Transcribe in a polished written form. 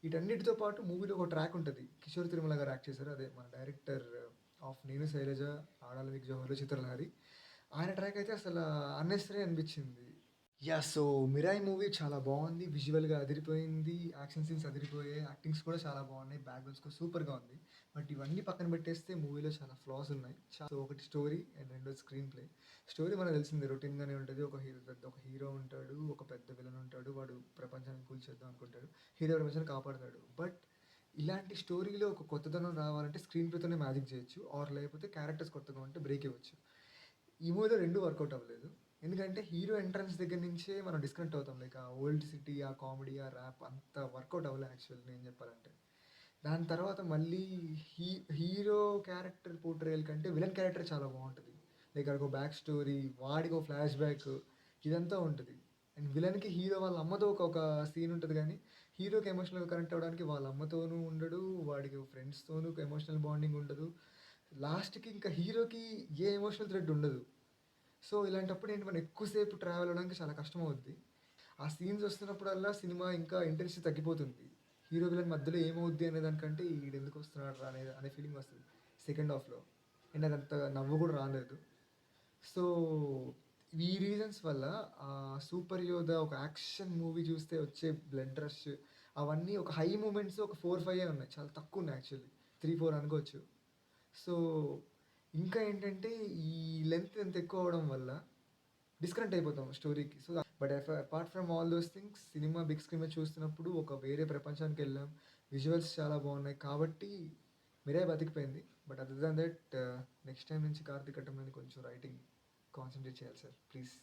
వీటన్నిటితో పాటు మూవీలో ఒక ట్రాక్ ఉంటది. కిషోర్ తిరుమల గారు యాక్ట్ చేశారు. అదే మన డైరెక్టర్ ఆఫ్ 'నేను శైలజ', 'ఆడాల మీకు జోహార్లు', 'చిత్రలహరి'. ఆయన ట్రాక్ అయితే అసల అన్నెసెసరీ అనిపించింది. యాహ్! సో 'మిరాయి' మూవీ చాలా బావుంది. విజువల్‌గా అదిరిపోయింది. Action scenes అదిరిపోయాయి. యాక్టింగ్స్ కూడా చాలా బావున్నాయి. బ్యాక్‌గ్రౌండ్ స్కోర్ సూపర్‌గా ఉంది. బట్ ఇవన్నీ పక్కన పెట్టేస్తే మూవీలో చాలా ఫ్లాస్ ఉన్నాయి. సో ఒకటి స్టోరీ అండ్ రెండోది స్క్రీన్ ప్లే. స్టోరీ మనకు తెలిసిందే రొటీన్‌గానే ఉంటది. ఒక హీరో ఉంటాడు. ఒక పెద్ద విలన్ ఉంటాడు. వాడు ప్రపంచాన్ని కూల్చేద్దాం అనుకుంటాడు. హీరో ప్రపంచాన్ని కాపాడతాడు. బట్ ఇలాంటి స్టోరీలో ఒక కొత్తదనం రావాలంటే స్క్రీన్ ప్లేతోనే మ్యాజిక్ చేయొచ్చు. ఆర్ లేకపోతే క్యారెక్టర్స్ కొత్తగా ఉంటే బ్రేక్ ఇవ్వచ్చు. ఈ మూవీలో 2 వర్కౌట్ అవ్వలేదు. ఎందుకంటే హీరో ఎంట్రన్స్ దగ్గర నుంచే మనం డిస్కనెక్ట్ అవుతాం. లైక్ ఆ ఓల్డ్ సిటీ, ఆ కామెడీ, ఆ ర్యాప్ అంత వర్కౌట్ అవ్వలే యాక్చువల్లీ నేను చెప్పాలంటే. దాని తర్వాత మళ్ళీ హీ హీరో క్యారెక్టర్ పోర్ట్రేయల్ కంటే విలన్ క్యారెక్టర్ చాలా బావుంటది. లైక్ ఆడికో బ్యాక్ స్టోరీ, వాడికో ఫ్లాష్ బ్యాక్ ఇదంతా ఉంటది. అండ్ విలన్‌కి హీరో వాళ్ళ అమ్మతో ఒక సీన్ ఉంటది గానీ, హీరోకి ఎమోషనల్‌గా కనెక్ట్ అవ్వడానికి వాళ్ళ అమ్మతోనూ ఉండడు. వాడికి ఫ్రెండ్స్‌తోనూ ఎమోషనల్ బాండింగ్ ఉండదు. లాస్ట్‌కి ఇంకా హీరోకి ఏ ఎమోషనల్ థ్రెడ్ ఉండదు. సో, ఇలాంటప్పుడు ఏంటి మనం ఎక్కువ సేపు ట్రావెల్ అవ్వడానికి చాలా కష్టమవుద్ది. ఆ సీన్స్ వస్తున్నప్పుడల్లా సినిమా ఇంకా ఇంటెన్సిటీ తగ్గిపోతుంది. హీరో, విలన్ మధ్యలో ఏమవుద్ది అనే దానికంటే ఈడెందుకొస్తున్నాడురా అనే ఫీలింగ్ వస్తది సెకండ్ హాఫ్‌లో. అండ్ నాకంత నవ్వు గూడా రాలేదు. సో, ఈ రీజన్స్ వల్ల 'సూపర్ యోధ' ఒక యాక్షన్ మూవీ చూస్తే వచ్చే బ్లడ్ రష్ అవన్నీ ఒక హై మూమెంట్స్ ఒక 4, 5 ఉన్నాయి. చాలా తక్కువున్నాయి యాక్చువల్లీ. 3, 4 అనుకోవచ్చు. సో, ఇంకా ఏంటంటే ఈ లెంత్ ఎంత ఎక్కువ అవ్వడం వల్ల డిస్కనెక్ట్ అయిపోతాం స్టోరీకి. So, but apart from all those things cinema big screen మీద చూస్తున్నప్పుడు ఒక వేరే ప్రపంచానికెళ్ళాం. విజువల్స్ చాలా బావున్నాయి. కాబట్టి 'మిరాయ్' బతికిపోయింది. But other than that next time నుంచి కార్తీక్ కట్టమని కొంచెం రైటింగ్ కాన్సంట్రేట్ చేయాలి సార్ ప్లీజ్.